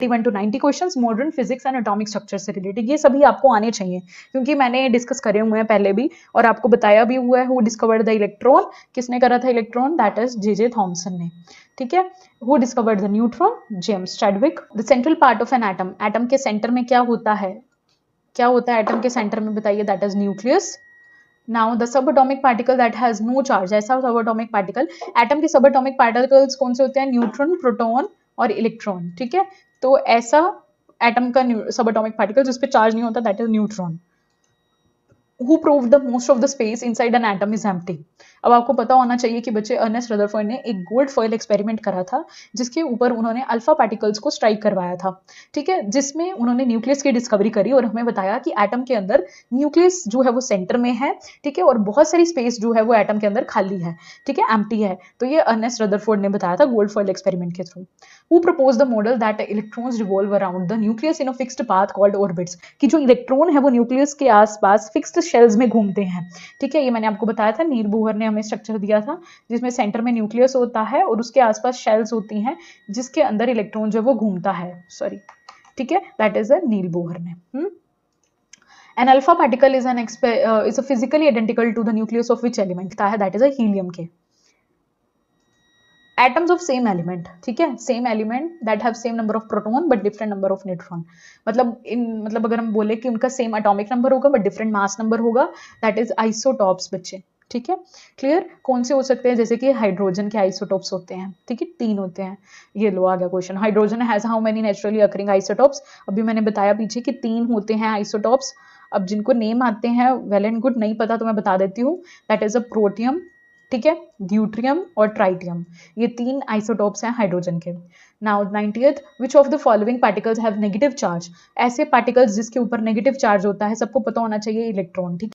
81 to 90 questions modern physics and atomic structure से related, ये सभी आपको आने चाहिए क्योंकि मैंने डिस्कस करे हुए हैं पहले भी और आपको बताया भी हुआ है हु डिस्कवर्ड द इलेक्ट्रॉन, किसने करा था electron, that is J Thomson ने, ठीक है। Who discovered the neutron, James Chadwick. The central part of an atom, atom के सेंटर में क्या होता है, क्या होता है एटम के सेंटर में, बताइए, that is nucleus. Now the subatomic particle that has no charge, ऐसा सबएटॉमिक पार्टिकल, एटम के सबएटॉमिक पार्टिकल्स कौन से होते हैं, न्यूट्रॉन, प्रोटॉन और इलेक्ट्रॉन, ठीक है। तो ऐसा एटम का सबएटॉमिक पार्टिकल जिस पे चार्ज नहीं होता, that is neutron. Who proved the most of the space inside an atom is empty। अब आपको पता होना चाहिए कि बच्चे अर्नेस्ट रदरफोर्ड ने एक गोल्ड फॉयल एक्सपेरिमेंट करा था जिसके ऊपर उन्होंने अल्फा पार्टिकल्स को स्ट्राइक करवाया था, ठीक है, जिसमें उन्होंने न्यूक्लियस की डिस्कवरी करी और हमें बताया कि एटम के अंदर न्यूक्लियस जो है वो सेंटर में है, ठीक है, और बहुत सारी स्पेस जो है वो एटम के अंदर खाली है, ठीक है, एम्प्टी है। तो ये अर्नेस्ट रदरफोर्ड ने बताया था गोल्ड फॉयल एक्सपेरिमेंट के through. Who proposed the model that electrons revolve around the nucleus in a fixed path called orbits, कि जो इलेक्ट्रॉन है वो न्यूक्लियस के आसपास फिक्स्ड शेल्स में घूमते हैं, ठीक है, ये मैंने आपको बताया था, नील बोहर ने हमें स्ट्रक्चर दिया था जिसमें सेंटर में न्यूक्लियस होता है और उसके आसपास शेल्स होती हैं जिसके अंदर इलेक्ट्रॉन जो वो घूमता है, सॉरी, ठीक है, that is a Niels Bohr ने। An alpha particle is a physically identical to the nucleus of which element, का है, that is a helium के। Atoms of same element, ठीक है, same element that have same number of proton but different number of neutron, मतलब अगर हम बोले कि उनका सेम एटॉमिक नंबर होगा बट डिफरेंट मास नंबर होगा, दैट इज आइसोटॉप्स बच्चे, ठीक है, क्लियर। कौन से हो सकते हैं, जैसे कि हाइड्रोजन के आइसोटॉप्स होते हैं, ठीक है, 3 होते हैं, ये लो आ गया question. Hydrogen has how many naturally occurring isotopes, अभी मैंने बताया पीछे कि 3 होते हैं आइसोटॉप्स। अब जिनको नेम आते हैं वेल एंड गुड, नहीं पता तो मैं बता देती हूँ, दैट इज अ प्रोटियम, ठीक है, ड्यूट्रियम और ट्राइटियम, ये 3 आइसोटॉप्स हैं हाइड्रोजन के। Now 90th, which of the following particles have negative charge, ऐसे पार्टिकल्स जिसके ऊपर नेगेटिव चार्ज होता है, सबको पता होना चाहिए इलेक्ट्रॉन, ठीक है।